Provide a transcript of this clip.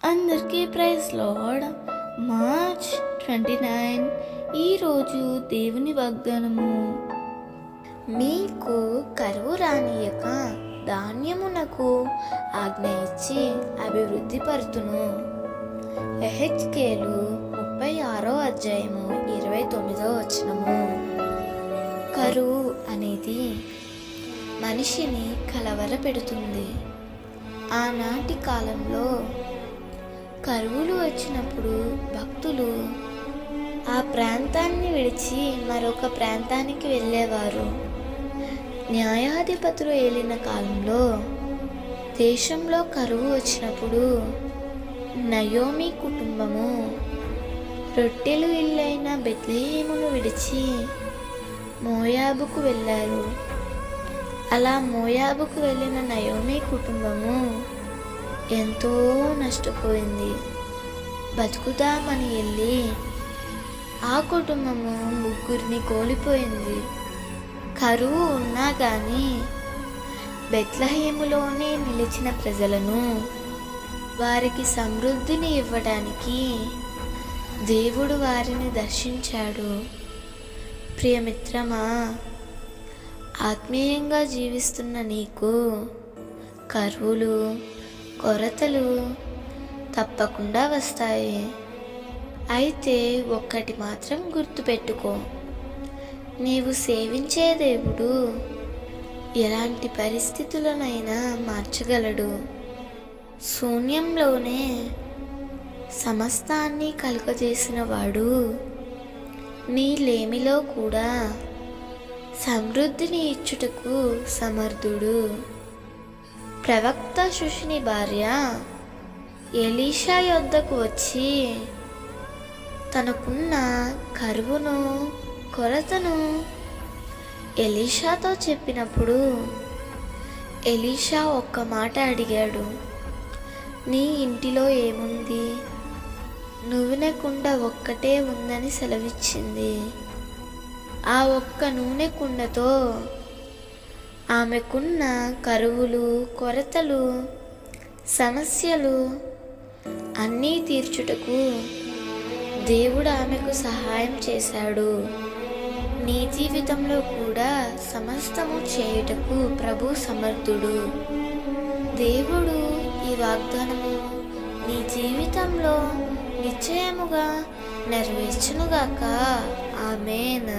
అందరికీ praise lord. March 29 ఈరోజు దేవుని వాగ్దానము. మీకు కరువు రానియక ధాన్యమునకు ఆజ్ఞ ఇచ్చి అభివృద్ధి పరుతును. ఎహెచ్కేలు 36:29. కరువు అనేది మనిషిని కలవరపెడుతుంది. ఆనాటి కాలంలో కరువులు వచ్చినప్పుడు భక్తులు ఆ ప్రాంతాన్ని విడిచి మరొక ప్రాంతానికి వెళ్ళేవారు. న్యాయాధిపతులు ఏలిన కాలంలో దేశంలో కరువు వచ్చినప్పుడు నయోమి కుటుంబము రొట్టెలు ఇల్లైన బెత్లెహేమును విడిచి మోయాబుకు వెళ్ళారు. అలా మోయాబుకు వెళ్ళిన నయోమి కుటుంబము ఎంతో నష్టపోయింది. బతుకుదామని వెళ్ళి ఆ కుటుంబము 3 కోల్పోయింది. కరువు ఉన్నా కానీ బెత్లెహేములోనే నిలిచిన ప్రజలను వారికి సమృద్ధిని ఇవ్వడానికి దేవుడు వారిని దర్శించాడు. ప్రియమిత్రమా, ఆత్మీయంగా జీవిస్తున్న నీకు కరువులు, కొరతలు తప్పకుండా వస్తాయి. అయితే ఒక్కటి మాత్రం గుర్తుపెట్టుకో, నీవు సేవించే దేవుడు ఎలాంటి పరిస్థితులనైనా మార్చగలడు. శూన్యంలోనే సమస్తాన్ని కలుగజేసిన వాడు నీ లేమిలో కూడా సమృద్ధిని ఇచ్చుటకు సమర్థుడు. ప్రవక్త శుషిని భార్య ఎలీషా యొద్దకు వచ్చి తనకున్న కరువును, కొరతను ఎలీషాతో చెప్పినప్పుడు ఎలీషా ఒక్క మాట అడిగాడు. నీ ఇంటిలో ఏముంది? నూనె కుండ ఒక్కటే ఉందని సెలవిచ్చింది. ఆ ఒక్క నూనె కుండతో ఆమెకున్న కరువులు, కొరతలు, సమస్యలు అన్నీ తీర్చుటకు దేవుడు ఆమెకు సహాయం చేశాడు. నీ జీవితంలో కూడా సమస్తము చేయుటకు ప్రభు సమర్థుడు. దేవుడు ఈ వాగ్దానము నీ జీవితంలో నిశ్చయముగా నెరవేర్చునుగాక. ఆమేన్.